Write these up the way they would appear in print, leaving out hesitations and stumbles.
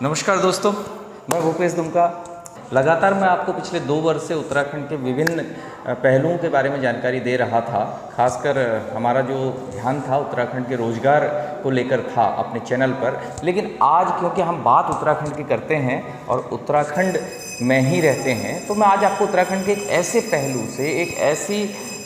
नमस्कार दोस्तों, मैं भूपेश दुमका। लगातार मैं आपको पिछले 2 वर्ष से उत्तराखंड के विभिन्न पहलुओं के बारे में जानकारी दे रहा था। खासकर हमारा जो ध्यान था उत्तराखंड के रोजगार को लेकर था अपने चैनल पर। लेकिन आज क्योंकि हम बात उत्तराखंड की करते हैं और उत्तराखंड में ही रहते हैं, तो मैं आज आपको उत्तराखंड के एक ऐसे पहलू से, एक ऐसी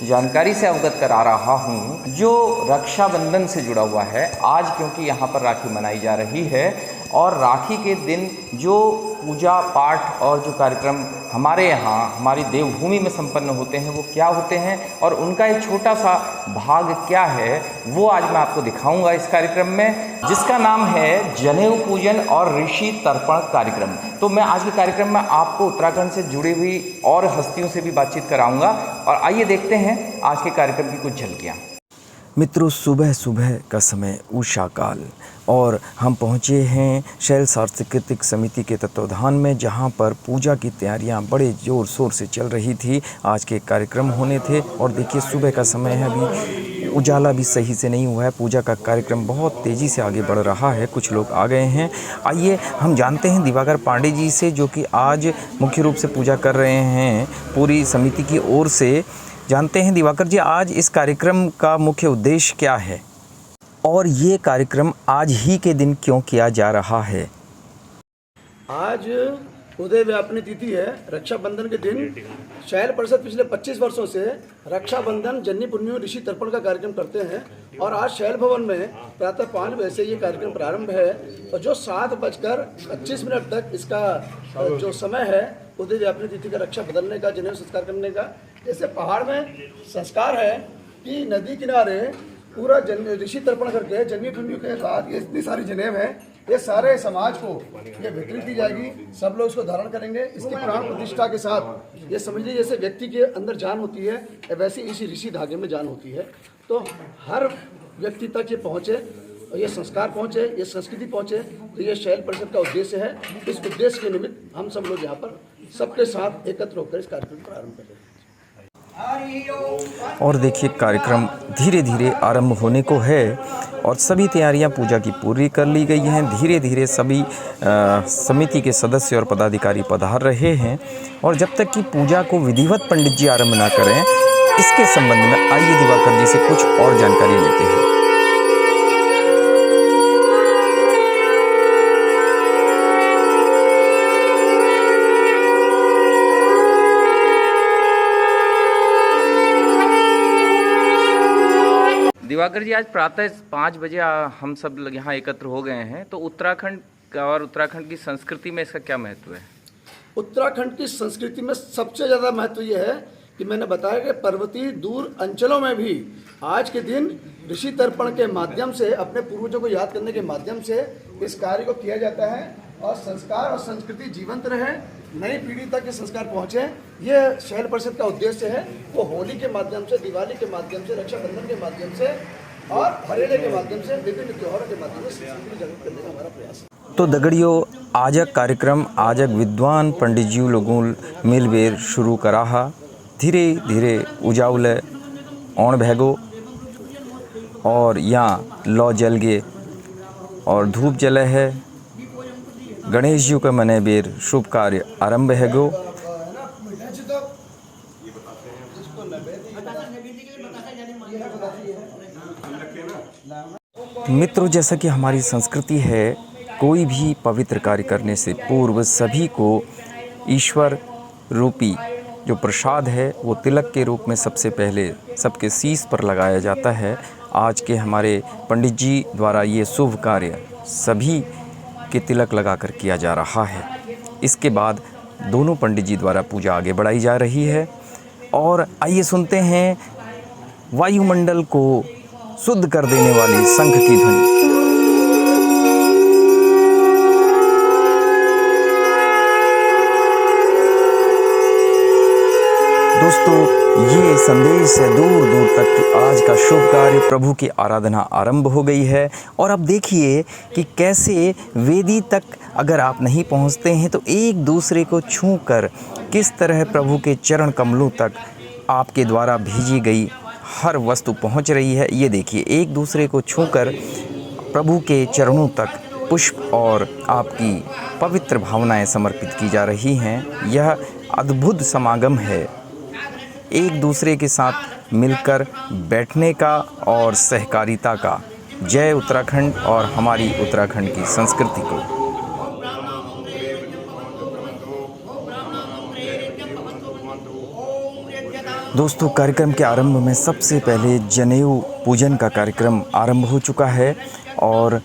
जानकारी से अवगत करा रहा हूँ जो रक्षाबंधन से जुड़ा हुआ है। आज क्योंकि यहाँ पर राखी मनाई जा रही है और राखी के दिन जो पूजा पाठ और जो कार्यक्रम हमारे यहाँ हमारी देवभूमि में संपन्न होते हैं वो क्या होते हैं और उनका एक छोटा सा भाग क्या है, वो आज मैं आपको दिखाऊंगा इस कार्यक्रम में, जिसका नाम है जनेऊ पूजन और ऋषि तर्पण कार्यक्रम। तो मैं आज के कार्यक्रम में आपको उत्तराखंड से जुड़ी हुई और हस्तियों से भी बातचीत कराऊंगा और आइए देखते हैं आज के कार्यक्रम की कुछ झलकियाँ। मित्रों, सुबह सुबह का समय उषा काल और हम पहुँचे हैं शैल सांस्कृतिक समिति के तत्वाधान में, जहाँ पर पूजा की तैयारियाँ बड़े ज़ोर शोर से चल रही थी। आज के कार्यक्रम होने थे और देखिए सुबह का समय है, अभी उजाला भी सही से नहीं हुआ है। पूजा का कार्यक्रम बहुत तेज़ी से आगे बढ़ रहा है। कुछ लोग आ गए हैं। आइए हम जानते हैं दिवाकर पांडे जी से, जो कि आज मुख्य रूप से पूजा कर रहे हैं पूरी समिति की ओर से। जानते हैं दिवाकर जी, आज इस कार्यक्रम का मुख्य उद्देश्य क्या है और ये कार्यक्रम आज ही के दिन क्यों किया जा रहा है? आज उदय व्यापनी तिथि है, रक्षाबंधन के दिन शैल परिषद पिछले 25 वर्षों से रक्षाबंधन जन्नी पुण्यो ऋषि तर्पण का कार्यक्रम करते हैं और आज शैल भवन में प्रातः 5 बजे से ये कार्यक्रम प्रारंभ है और जो 7:25 तक इसका जो समय है उदय व्यापनी तिथि का रक्षा बदलने का, जनेऊ संस्कार करने का। जैसे पहाड़ में संस्कार है कि नदी किनारे पूरा ऋषि तर्पण करके जन्नी पुण्यो के बाद ये इतनी सारी जनेऊ है, ये सारे समाज को ये वितरित की जाएगी। सब लोग इसको धारण करेंगे। इसकी प्राण प्रतिष्ठा के साथ ये समझ लीजिए जैसे व्यक्ति के अंदर जान होती है, वैसे इसी ऋषि धागे में जान होती है। तो हर व्यक्ति तक ये पहुँचे और ये संस्कार पहुँचे, ये संस्कृति पहुँचे, तो ये शैल परिषद का उद्देश्य है। इस उद्देश्य के निमित्त हम सब लोग यहाँ पर सबके साथ एकत्र होकर इस कार्यक्रम को प्रारंभ कर रहे हैं। और देखिए कार्यक्रम धीरे धीरे आरंभ होने को है और सभी तैयारियां पूजा की पूरी कर ली गई हैं। धीरे धीरे सभी समिति के सदस्य और पदाधिकारी पधार रहे हैं और जब तक कि पूजा को विधिवत पंडित जी आरंभ ना करें, इसके संबंध में आइए दिवाकर जी से कुछ और जानकारी लेते हैं। दिवाकर जी, आज प्रातः 5 बजे हम सब लोग यहाँ एकत्र हो गए हैं, तो उत्तराखंड का और उत्तराखंड की संस्कृति में इसका क्या महत्व है? उत्तराखंड की संस्कृति में सबसे ज़्यादा महत्व ये है कि मैंने बताया कि पर्वतीय दूर अंचलों में भी आज के दिन ऋषि तर्पण के माध्यम से, अपने पूर्वजों को याद करने के माध्यम से इस कार्य को किया जाता है और संस्कार और संस्कृति जीवंत रहे, नई पीढ़ी तक ये संस्कार पहुँचे। ये शैल परिषद का उद्देश्य है। वो होली के माध्यम से, दिवाली के माध्यम से, रक्षाबंधन के माध्यम से और हरेले के माध्यम से, विभिन्न त्योहारों के माध्यम से संस्कृति जागृत करने का हमारा प्रयास है। तो दगड़ियों, आजक कार्यक्रम आजक विद्वान पंडित जी लोगों मिलबेर शुरू करा हा। धीरे धीरे उजावले औण भैगो और यहाँ लौ जल गे और धूप जले है। गणेश जी का मने बेर शुभ कार्य आरंभ है गो। मित्रों, जैसा कि हमारी संस्कृति है, कोई भी पवित्र कार्य करने से पूर्व सभी को ईश्वर रूपी जो प्रसाद है वो तिलक के रूप में सबसे पहले सबके शीश पर लगाया जाता है। आज के हमारे पंडित जी द्वारा ये शुभ कार्य सभी के तिलक लगाकर किया जा रहा है। इसके बाद दोनों पंडित जी द्वारा पूजा आगे बढ़ाई जा रही है और आइए सुनते हैं वायुमंडल को शुद्ध कर देने वाली शंख की ध्वनि। दोस्तों, ये संदेश है दूर दूर तक कि आज का शुभ कार्य प्रभु की आराधना आरंभ हो गई है। और अब देखिए कि कैसे वेदी तक अगर आप नहीं पहुंचते हैं तो एक दूसरे को छूकर किस तरह प्रभु के चरण कमलों तक आपके द्वारा भेजी गई हर वस्तु पहुंच रही है। ये देखिए, एक दूसरे को छूकर प्रभु के चरणों तक पुष्प और आपकी पवित्र भावनाएं समर्पित की जा रही हैं। यह अद्भुत समागम है, एक दूसरे के साथ मिलकर बैठने का और सहकारिता का। जय उत्तराखंड और हमारी उत्तराखंड की संस्कृति को। दोस्तों, कार्यक्रम के आरंभ में सबसे पहले जनेऊ पूजन का कार्यक्रम आरंभ हो चुका है और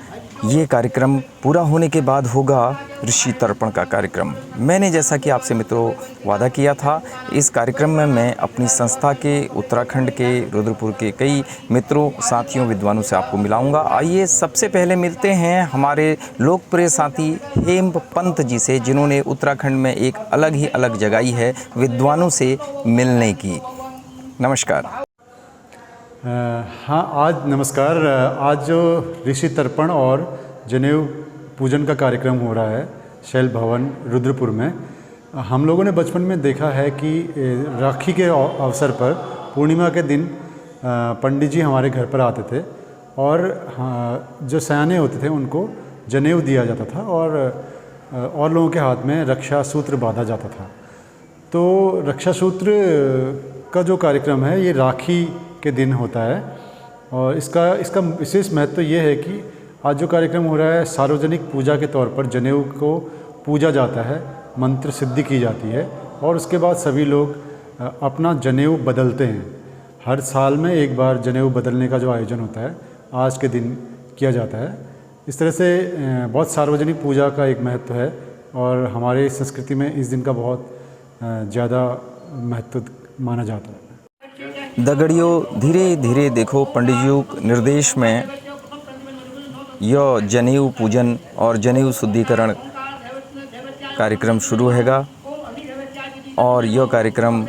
ये कार्यक्रम पूरा होने के बाद होगा ऋषि तर्पण का कार्यक्रम। मैंने जैसा कि आपसे मित्रों वादा किया था, इस कार्यक्रम में मैं अपनी संस्था के उत्तराखंड के रुद्रपुर के कई मित्रों, साथियों, विद्वानों से आपको मिलाऊंगा। आइए सबसे पहले मिलते हैं हमारे लोकप्रिय साथी हेम पंत जी से, जिन्होंने उत्तराखंड में एक अलग जगाई है विद्वानों से मिलने की। नमस्कार। हाँ, आज नमस्कार। आज जो ऋषि तर्पण और जनेऊ पूजन का कार्यक्रम हो रहा है शैल भवन रुद्रपुर में, हम लोगों ने बचपन में देखा है कि राखी के अवसर पर पूर्णिमा के दिन पंडित जी हमारे घर पर आते थे और जो सयाने होते थे उनको जनेऊ दिया जाता था और लोगों के हाथ में रक्षा सूत्र बांधा जाता था। तो रक्षा सूत्र का जो कार्यक्रम है ये राखी के दिन होता है और इसका विशेष महत्व ये है कि आज जो कार्यक्रम हो रहा है सार्वजनिक पूजा के तौर पर जनेऊ को पूजा जाता है, मंत्र सिद्धि की जाती है और उसके बाद सभी लोग अपना जनेऊ बदलते हैं। हर साल में एक बार जनेऊ बदलने का जो आयोजन होता है आज के दिन किया जाता है। इस तरह से बहुत सार्वजनिक पूजा का एक महत्व है और हमारे संस्कृति में इस दिन का बहुत ज़्यादा महत्व माना जाता है। दगड़ियों, धीरे धीरे देखो पंडित जी के निर्देश में यह जनेऊ पूजन और जनेऊ शुद्धिकरण कार्यक्रम शुरू हैगा और यह कार्यक्रम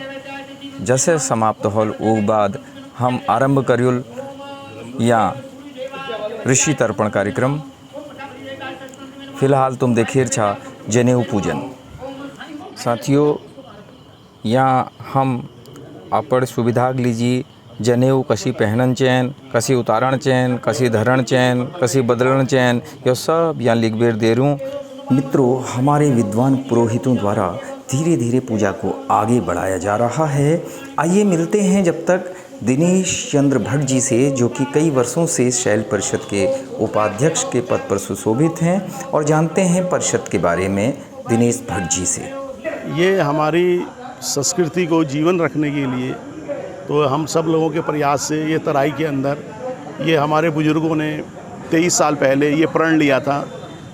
जैसे समाप्त होल वो बाद हम आरंभ करियुल या ऋषि तर्पण कार्यक्रम। फिलहाल तुम देखिए छा जनेऊ पूजन। साथियों, यहाँ हम आपण सुविधा लीजिए जनेऊ कशी पहनन चैन, कशी उतारण चैन, कशी धरण चैन, कशी बदलन चैन, यह सब यहाँ लिख बेर दे रूँ। मित्रों, हमारे विद्वान पुरोहितों द्वारा धीरे धीरे पूजा को आगे बढ़ाया जा रहा है। आइए मिलते हैं जब तक दिनेश चंद्र भट्ट जी से, जो कि कई वर्षों से शैल परिषद के उपाध्यक्ष के पद पर सुशोभित हैं, और जानते हैं परिषद के बारे में दिनेश भट्ट जी से। ये हमारी संस्कृति को जीवन रखने के लिए तो हम सब लोगों के प्रयास से ये तराई के अंदर ये हमारे बुजुर्गों ने 23 साल पहले ये प्रण लिया था।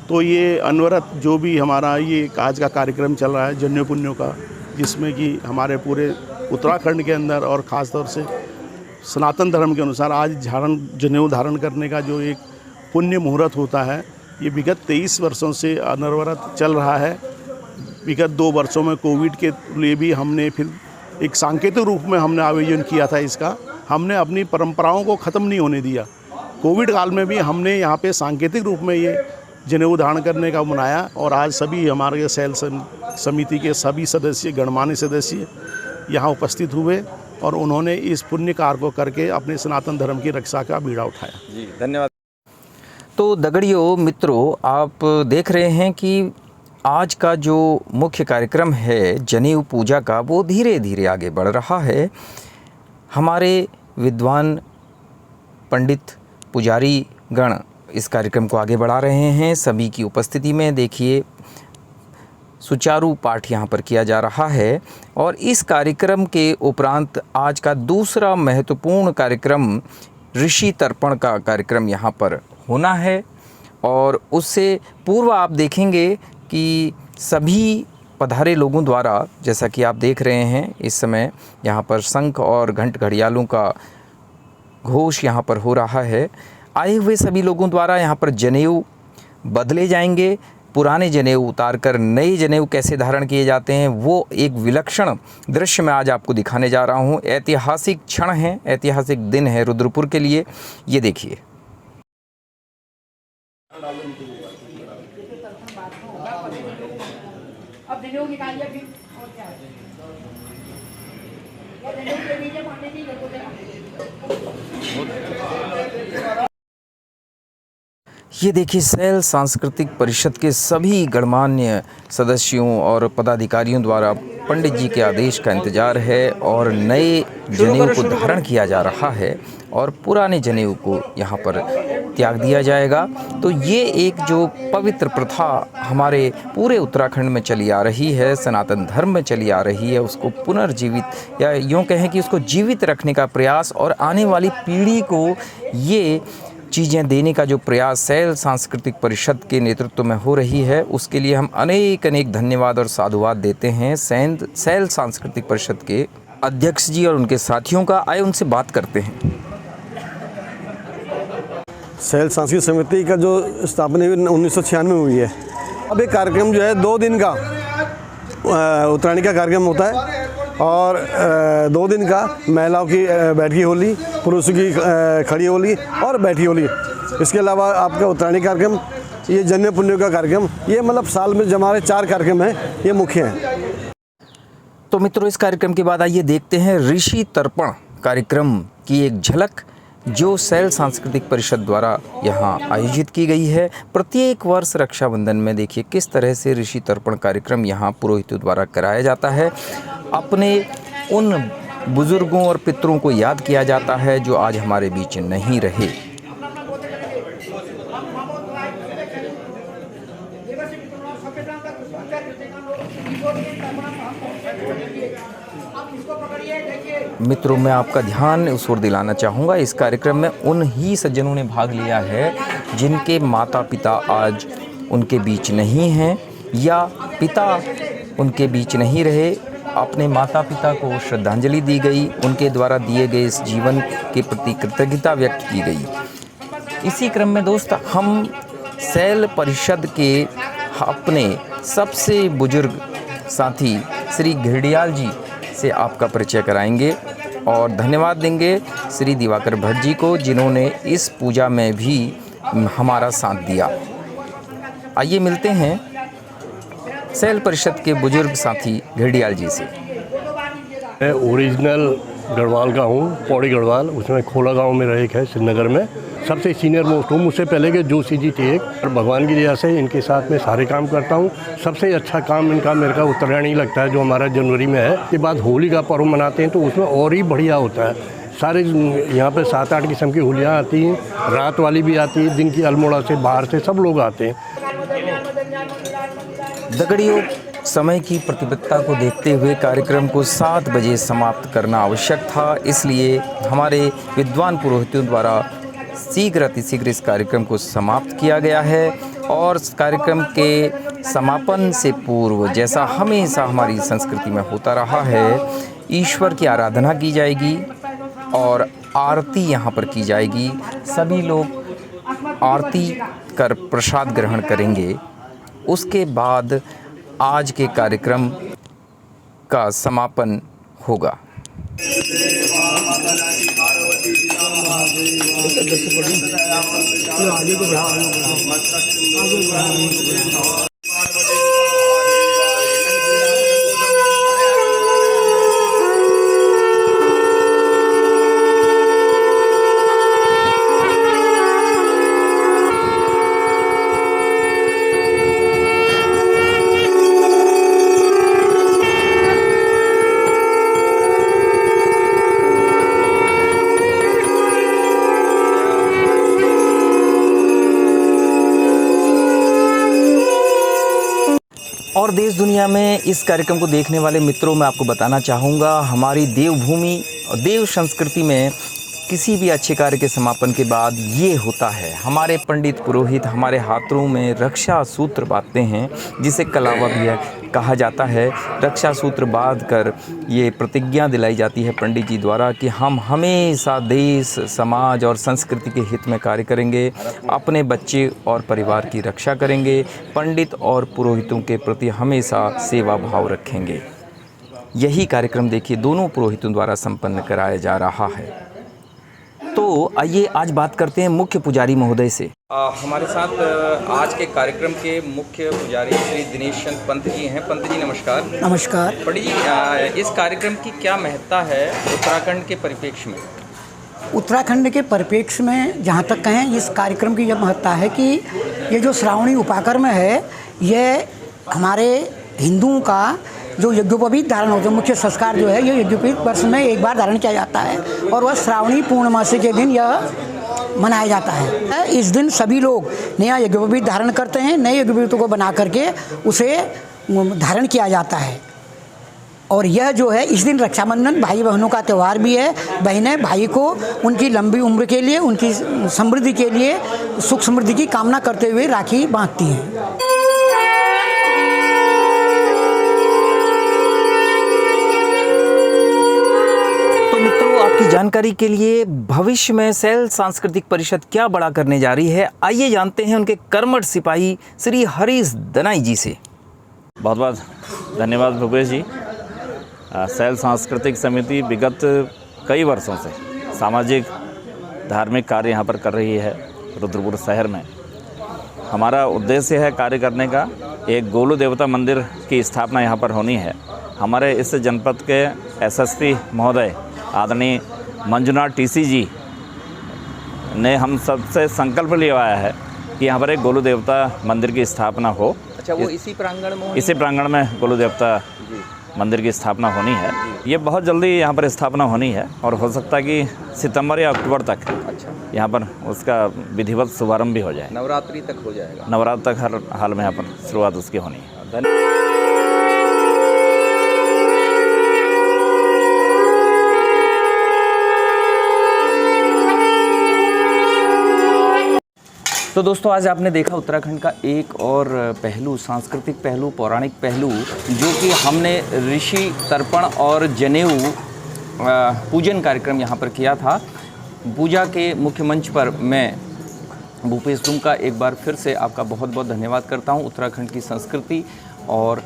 तो ये अनवरत जो भी हमारा ये आज का कार्यक्रम चल रहा है जनेऊ पुण्यों का, जिसमें कि हमारे पूरे उत्तराखंड के अंदर और ख़ास तौर से सनातन धर्म के अनुसार आज जनेऊ धारण करने का जो एक पुण्य मुहूर्त होता है, ये विगत 23 वर्षों से अनवरत चल रहा है। विगत 2 वर्षों में कोविड के लिए भी हमने फिर एक सांकेतिक रूप में हमने आयोजन किया था इसका। हमने अपनी परंपराओं को ख़त्म नहीं होने दिया। कोविड काल में भी हमने यहाँ पे सांकेतिक रूप में ये जनेऊ धारण करने का मनाया और आज सभी हमारे शैल समिति के सभी सदस्य, गणमान्य सदस्य यहाँ उपस्थित हुए और उन्होंने इस पुण्य कार्य को करके अपने सनातन धर्म की रक्षा का बीड़ा उठाया। जी, धन्यवाद। तो दगड़ियों, मित्रों, आप देख रहे हैं कि आज का जो मुख्य कार्यक्रम है जनेऊ पूजा का, वो धीरे धीरे आगे बढ़ रहा है। हमारे विद्वान पंडित पुजारी गण इस कार्यक्रम को आगे बढ़ा रहे हैं। सभी की उपस्थिति में देखिए सुचारू पाठ यहाँ पर किया जा रहा है और इस कार्यक्रम के उपरांत आज का दूसरा महत्वपूर्ण कार्यक्रम ऋषि तर्पण का कार्यक्रम यहाँ पर होना है। और उससे पूर्व आप देखेंगे कि सभी पधारे लोगों द्वारा, जैसा कि आप देख रहे हैं इस समय यहाँ पर शंख और घंट घड़ियालों का घोष यहाँ पर हो रहा है। आए हुए सभी लोगों द्वारा यहाँ पर जनेऊ बदले जाएंगे। पुराने जनेऊ उतार कर नए जनेऊ कैसे धारण किए जाते हैं, वो एक विलक्षण दृश्य मैं आज आपको दिखाने जा रहा हूँ। ऐतिहासिक क्षण है, ऐतिहासिक दिन है रुद्रपुर के लिए। ये देखिए। अब जनेऊ निकालिए फिर और क्या है? ये जनेऊ के नीचे पानी नहीं लगोगे। ये देखिए सैल सांस्कृतिक परिषद के सभी गणमान्य सदस्यों और पदाधिकारियों द्वारा पंडित जी के आदेश का इंतजार है और नए जनेऊ को धारण किया जा रहा है और पुराने जनेऊ को यहाँ पर त्याग दिया जाएगा। तो ये एक जो पवित्र प्रथा हमारे पूरे उत्तराखंड में चली आ रही है, सनातन धर्म में चली आ रही है, उसको पुनर्जीवित या यूँ कहें कि उसको जीवित रखने का प्रयास और आने वाली पीढ़ी को ये चीज़ें देने का जो प्रयास सैल सांस्कृतिक परिषद के नेतृत्व में हो रही है, उसके लिए हम अनेक धन्यवाद और साधुवाद देते हैं सैल सांस्कृतिक परिषद के अध्यक्ष जी और उनके साथियों का। आए उनसे बात करते हैं। सैल सांस्कृतिक समिति का जो स्थापना 1996 में हुई है। अब ये कार्यक्रम जो है 2 दिन का उत्तरायणी का कार्यक्रम होता है और 2 दिन का महिलाओं की बैठी होली, पुरुषों की खड़ी होली और बैठी होली। इसके अलावा आपका उत्तरायणी कार्यक्रम, ये जनेऊ पुण्य का कार्यक्रम, ये मतलब साल में जो हमारे 4 कार्यक्रम हैं ये मुख्य हैं। तो मित्रों, इस कार्यक्रम के बाद आइए देखते हैं ऋषि तर्पण कार्यक्रम की एक झलक जो सैल सांस्कृतिक परिषद द्वारा यहाँ आयोजित की गई है। प्रत्येक वर्ष रक्षाबंधन में देखिए किस तरह से ऋषि तर्पण कार्यक्रम यहाँ पुरोहितों द्वारा कराया जाता है। अपने उन बुजुर्गों और पितरों को याद किया जाता है जो आज हमारे बीच नहीं रहे। मित्रों, मैं आपका ध्यान उस ओर दिलाना चाहूँगा, इस कार्यक्रम में उन ही सज्जनों ने भाग लिया है जिनके माता पिता आज उनके बीच नहीं हैं या पिता उनके बीच नहीं रहे। अपने माता पिता को श्रद्धांजलि दी गई, उनके द्वारा दिए गए इस जीवन के प्रति कृतज्ञता व्यक्त की गई। इसी क्रम में दोस्त, हम सैल परिषद के अपने सबसे बुजुर्ग साथी श्री घिरडियाल जी से आपका परिचय कराएंगे और धन्यवाद देंगे श्री दिवाकर भट्ट जी को जिन्होंने इस पूजा में भी हमारा साथ दिया। आइए मिलते हैं सैल परिषद के बुजुर्ग साथी घिरडियाल जी से। मैं ओरिजिनल गढ़वाल का हूँ, पौड़ी गढ़वाल, उसमें खोला गांव में रहे है श्रीनगर में। सबसे सीनियर मोस्ट हूँ, मुझसे पहले के जोशी जी थे एक, और भगवान की दया से इनके साथ में सारे काम करता हूँ। सबसे अच्छा काम इनका मेरे का उत्तरायणी लगता है जो हमारा जनवरी में है। के बाद होली का पर्व मनाते हैं तो उसमें और ही बढ़िया होता है। सारे यहाँ पे 7-8 किस्म की होलियाँ आती हैं, रात वाली भी आती है, दिन की अल्मोड़ा से बाहर से सब लोग आते हैं। दगड़ियों, समय की प्रतिबद्धता को देखते हुए कार्यक्रम को 7 बजे समाप्त करना आवश्यक था, इसलिए हमारे विद्वान पुरोहितों द्वारा शीघ्र अतिशीघ्र इस कार्यक्रम को समाप्त किया गया है। और कार्यक्रम के समापन से पूर्व, जैसा हमेशा हमारी संस्कृति में होता रहा है, ईश्वर की आराधना की जाएगी और आरती यहाँ पर की जाएगी। सभी लोग आरती कर प्रसाद ग्रहण करेंगे। उसके बाद आज के कार्यक्रम का समापन होगा। और देश दुनिया में इस कार्यक्रम को देखने वाले मित्रों, मैं आपको बताना चाहूँगा, हमारी देवभूमि और देव संस्कृति में किसी भी अच्छे कार्य के समापन के बाद ये होता है। हमारे पंडित पुरोहित हमारे हाथों में रक्षा सूत्र बांधते हैं, जिसे कलावा भी कहा जाता है। रक्षा सूत्र बांध कर ये प्रतिज्ञा दिलाई जाती है पंडित जी द्वारा कि हम हमेशा देश, समाज और संस्कृति के हित में कार्य करेंगे, अपने बच्चे और परिवार की रक्षा करेंगे, पंडित और पुरोहितों के प्रति हमेशा सेवा भाव रखेंगे। यही कार्यक्रम देखिए दोनों पुरोहितों द्वारा संपन्न कराया जा रहा है। तो आइए आज बात करते हैं मुख्य पुजारी महोदय से। हमारे साथ आज के कार्यक्रम के मुख्य पुजारी श्री दिनेश चंद पंत जी हैं। पंत जी नमस्कार। नमस्कार। पंडित जी, इस कार्यक्रम की क्या महत्ता है उत्तराखंड के परिप्रेक्ष्य में? उत्तराखंड के परिप्रेक्ष्य में जहाँ तक कहें, इस कार्यक्रम की यह महत्ता है कि ये जो श्रावणी उपाकर्म है, ये हमारे हिंदुओं का जो यज्ञोपवीत धारण होता है, मुख्य संस्कार जो है, ये यज्ञोपवीत वर्ष में एक बार धारण किया जाता है और वह श्रावणी पूर्णमासी के दिन यह मनाया जाता है। इस दिन सभी लोग नया यज्ञोपवीत धारण करते हैं, नए यज्ञोपवीतों को बना करके उसे धारण किया जाता है। और यह जो है, इस दिन रक्षाबंधन भाई बहनों का त्यौहार भी है। बहनें भाई को उनकी लंबी उम्र के लिए, उनकी समृद्धि के लिए, सुख समृद्धि की कामना करते हुए राखी बांधती हैं। तो मित्रों, आपकी जानकारी के लिए भविष्य में सैल सांस्कृतिक परिषद क्या बड़ा करने जा रही है, आइए जानते हैं उनके कर्मठ सिपाही श्री हरीश दनाई जी से। बहुत बहुत धन्यवाद भूपेश जी। सैल सांस्कृतिक समिति विगत कई वर्षों से सामाजिक धार्मिक कार्य यहाँ पर कर रही है रुद्रपुर शहर में। हमारा उद्देश्य है कार्य करने का, एक गोलू देवता मंदिर की स्थापना यहाँ पर होनी है। हमारे इस जनपद के एसएसपी महोदय आदरणीय मंजुनाथ टीसी जी ने हम सबसे संकल्प लिया है कि यहाँ पर एक गोलू देवता मंदिर की स्थापना हो। अच्छा, वो इसी प्रांगण में? इसी प्रांगण में गोलू देवता मंदिर की स्थापना होनी है। ये बहुत जल्दी यहाँ पर स्थापना होनी है और हो सकता है कि सितंबर या अक्टूबर तक यहाँ पर उसका विधिवत शुभारंभ भी हो जाए। नवरात्रि तक हो जाएगा? नवरात्र तक हर हाल में यहाँ पर शुरुआत उसकी होनी है। तो दोस्तों, आज आपने देखा उत्तराखंड का एक और पहलू, सांस्कृतिक पहलू, पौराणिक पहलू, जो कि हमने ऋषि तर्पण और जनेऊ पूजन कार्यक्रम यहाँ पर किया था। पूजा के मुख्य मंच पर मैं भूपेश दुमका एक बार फिर से आपका बहुत बहुत धन्यवाद करता हूँ। उत्तराखंड की संस्कृति और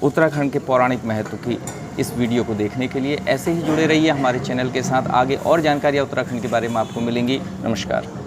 उत्तराखंड के पौराणिक महत्व की इस वीडियो को देखने के लिए ऐसे ही जुड़े रहिए हमारे चैनल के साथ। आगे और जानकारियाँ उत्तराखंड के बारे में आपको मिलेंगी। नमस्कार।